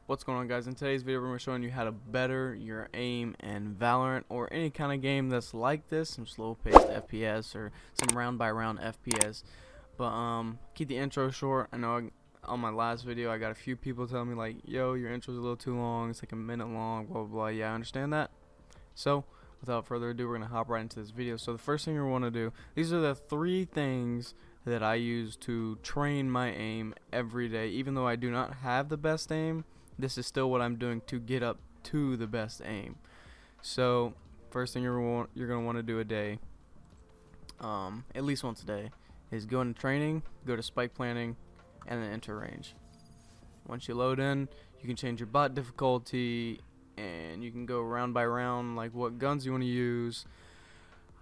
What's going on, guys? In today's video we're showing you how to better your aim in Valorant or any kind of game that's like this, some slow paced FPS or some round by round FPS. But keep the intro short. I know on my last video I got a few people telling me like, yo, your intro's a little too long, it's like a minute long, blah blah blah. Yeah, I understand that. So without further ado, we're gonna hop right into this video. So the first thing we want to do, these are the 3 things that I use to train my aim every day. Even though I do not have the best aim, this is still what I'm doing to get up to the best aim. So first thing you're going to want to do a day, at least once a day, is go into training, go to spike planning, and then enter range. Once you load in, you can change your bot difficulty, and you can go round by round, like what guns you want to use.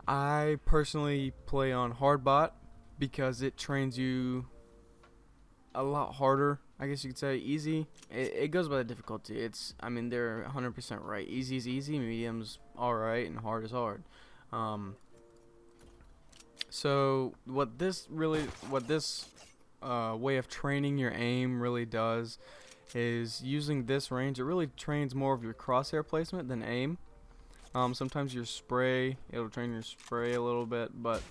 I personally play on hard bot because it trains you a lot harder. I guess you could say easy. It goes by the difficulty. I mean, they're 100% right. Easy is easy, medium's alright, and hard is hard. So what this way of training your aim really does is using this range. It really trains more of your crosshair placement than aim. Sometimes your spray, it'll train your spray a little bit, but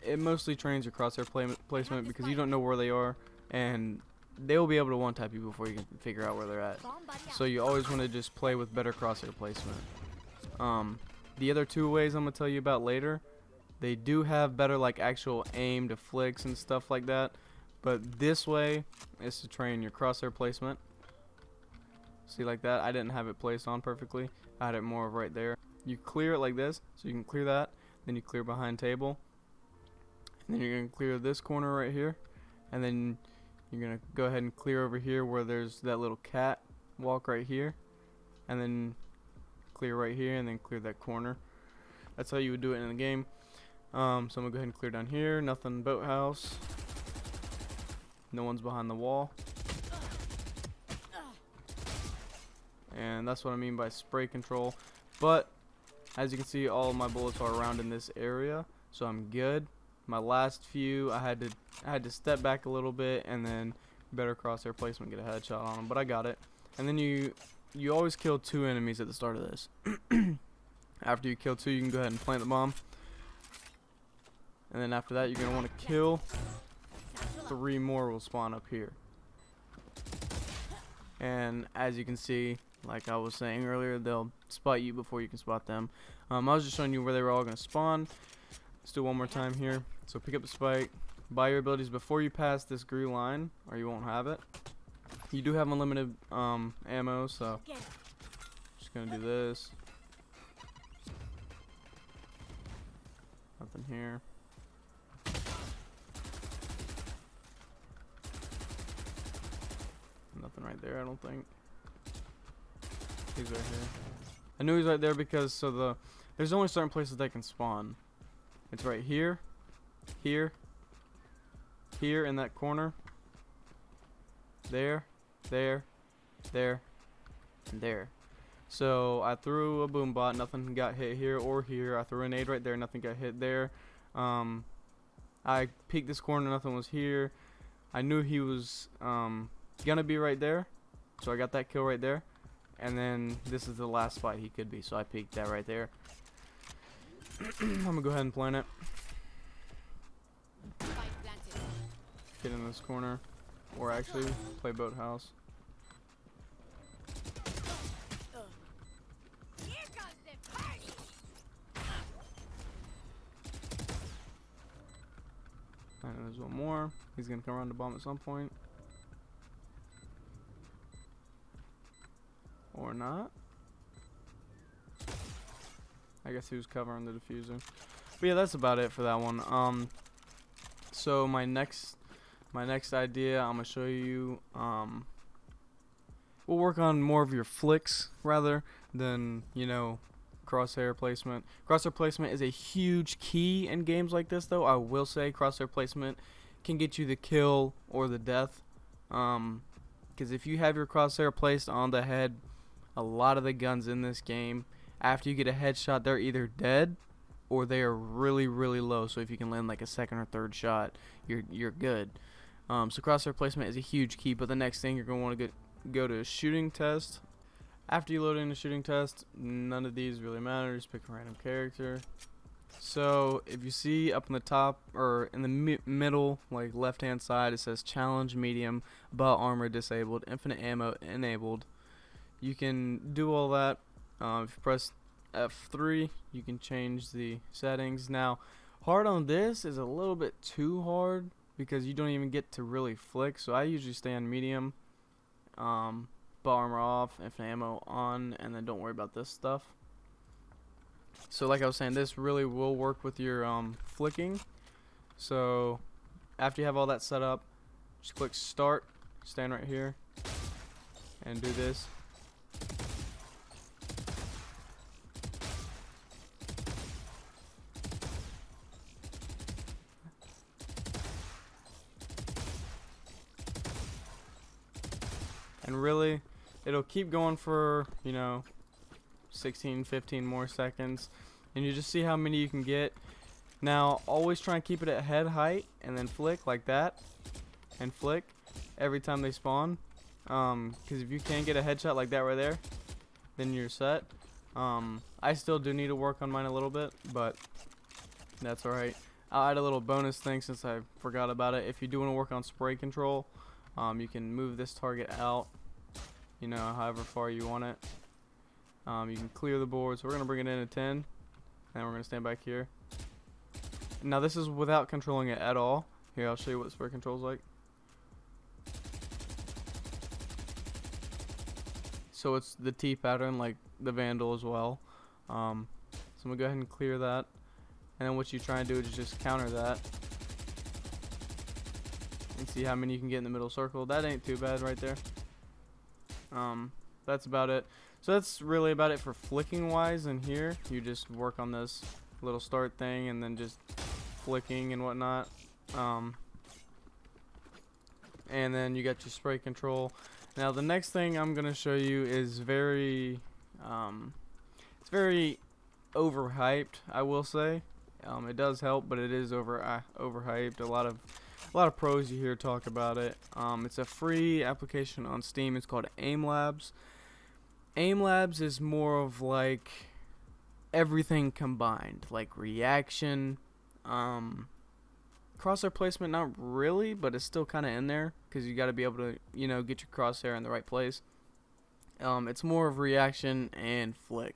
it mostly trains your crosshair placement because you don't know where they are, and they will be able to one-tap you before you can figure out where they're at. So you always want to just play with better crosshair placement. The other 2 ways I'm going to tell you about later, they do have better like actual aim to flicks and stuff like that, but this way is to train your crosshair placement. See, like that, I didn't have it placed on perfectly. I had it more of right there. You clear it like this, so you can clear that, then you clear behind table. And then you're going to clear this corner right here, and then you're going to go ahead and clear over here where there's that little cat walk right here, and then clear right here, and then clear that corner. That's how you would do it in the game. So I'm going to go ahead and clear down here. Nothing boathouse. No one's behind the wall. And that's what I mean by spray control. But as you can see, all of my bullets are around in this area, so I'm good. My last few, I had to step back a little bit and then better crosshair placement, get a headshot on them, but I got it. And then you always kill 2 enemies at the start of this. After you kill 2, you can go ahead and plant the bomb. And then after that, you're gonna want to kill 3 more will spawn up here. And as you can see, like I was saying earlier, they'll spot you before you can spot them. I was just showing you where they were all gonna spawn. Let's do one more time here. So pick up the spike, buy your abilities before you pass this green line, or you won't have it. You do have unlimited ammo, so just gonna do this. Nothing here. Nothing right there, I don't think. He's right here. I knew he's right there because there's only certain places they can spawn. It's right here, here, here in that corner, there, there, there, and there. So I threw a boom bot, nothing got hit here or here. I threw a nade right there, nothing got hit there. I peeked this corner, nothing was here. I knew he was gonna be right there, so I got that kill right there. And then this is the last spot he could be, so I peeked that right there. I'm gonna go ahead and plant it. Get in this corner, or actually play boathouse. And there's one more. He's gonna come around the bomb at some point, or not. I guess he was covering the diffuser. But yeah, that's about it for that one. So my next idea, I'm gonna show you. We'll work on more of your flicks rather than crosshair placement. Crosshair placement is a huge key in games like this, though. I will say crosshair placement can get you the kill or the death. Because if you have your crosshair placed on the head, a lot of the guns in this game, after you get a headshot, they're either dead or they are really, really low. So if you can land like a 2nd or 3rd shot, you're good. So crosshair placement is a huge key, but the next thing you're going to want to go to shooting test. After you load in the shooting test, none of these really matter. Just pick a random character. So if you see up in the top or in the middle, like left hand side, it says challenge medium, bot armor disabled, infinite ammo enabled. You can do all that. If you press F3, you can change the settings. Now, hard on this is a little bit too hard because you don't even get to really flick. So I usually stay on medium, bot armor off, infinite ammo on, and then don't worry about this stuff. So like I was saying, this really will work with your flicking. So after you have all that set up, just click start, stand right here, and do this. And really, it'll keep going for, 16, 15 more seconds, and you just see how many you can get. Now always try and keep it at head height and then flick like that and flick every time they spawn, because if you can get a headshot like that right there, then you're set. I still do need to work on mine a little bit, but that's alright. I'll add a little bonus thing since I forgot about it. If you do want to work on spray control, you can move this target out, however far you want it. You can clear the board, so we're going to bring it in at 10, and we're going to stand back here. Now this is without controlling it at all. Here, I'll show you what spray control's like. So it's the T pattern like the Vandal as well. So I'm going to go ahead and clear that, and then what you try and do is just counter that. And see how many you can get in the middle circle. That ain't too bad right there. That's about it. So that's really about it for flicking wise. And here you just work on this little start thing and then just flicking and whatnot. And then you got your spray control. Now the next thing I'm gonna show you is very it's very overhyped, I will say. It does help, but it is overhyped. A lot of pros you hear talk about it. It's a free application on Steam. It's called Aim Labs. Aim Labs is more of like everything combined, like reaction, crosshair placement, not really, but it's still kind of in there because you got to be able to, get your crosshair in the right place. It's more of reaction and flick.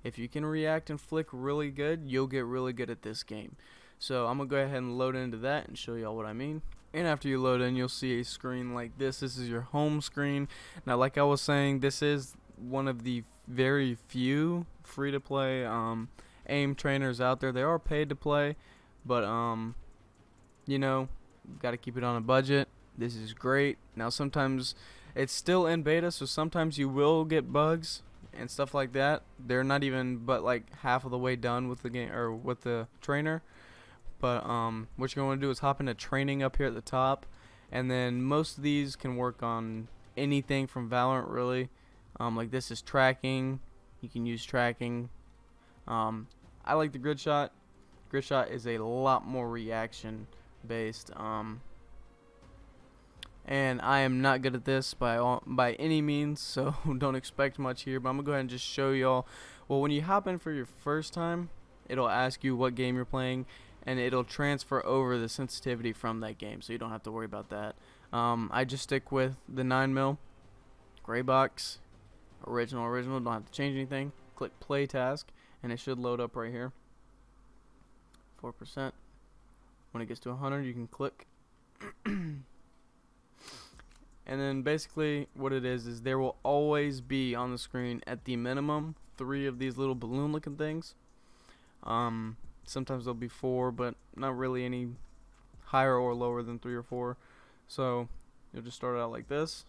If you can react and flick really good, you'll get really good at this game. So I'm going to go ahead and load into that and show y'all what I mean. And after you load in, you'll see a screen like this. This is your home screen. Now, like I was saying, this is one of the very few free-to-play aim trainers out there. They are paid to play, but, got to keep it on a budget. This is great. Now, sometimes it's still in beta, so sometimes you will get bugs and stuff like that. They're not even but like half of the way done with the game or with the trainer. But what you're going to do is hop into training up here at the top, and then most of these can work on anything from Valorant really. Like this is tracking. You can use tracking. I like the grid shot. Grid shot is a lot more reaction based. And I am not good at this by any means, so don't expect much here. But I'm gonna go ahead and just show y'all. Well, when you hop in for your first time, it'll ask you what game you're playing, and it'll transfer over the sensitivity from that game, so you don't have to worry about that. I just stick with the 9mm, gray box, original, don't have to change anything. Click play task, and it should load up right here. 4%. When it gets to 100, you can click. And then basically what it is there will always be on the screen at the minimum 3 of these little balloon looking things. Sometimes there'll be 4, but not really any higher or lower than 3 or 4. So you'll just start out like this.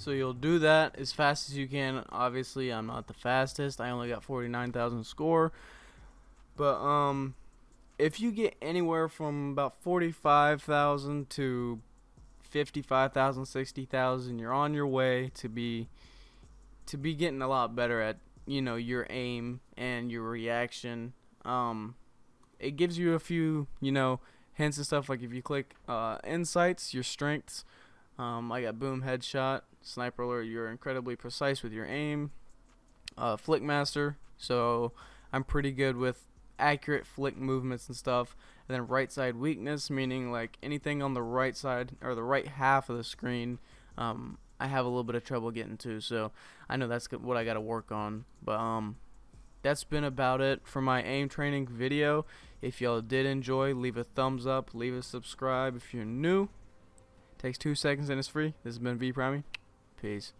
So you'll do that as fast as you can. Obviously, I'm not the fastest. I only got 49,000 score. But if you get anywhere from about 45,000 to 55,000, 60,000, you're on your way to be getting a lot better at, your aim and your reaction. It gives you a few, hints and stuff, like if you click insights, your strengths. I got boom, headshot, sniper alert, you're incredibly precise with your aim. Flick master, so I'm pretty good with accurate flick movements and stuff. And then right side weakness, meaning like anything on the right side or the right half of the screen, I have a little bit of trouble getting to. So I know that's what I got to work on. But that's been about it for my aim training video. If y'all did enjoy, leave a thumbs up, leave a subscribe if you're new. Takes 2 seconds and it's free. This has been V Primey. Peace.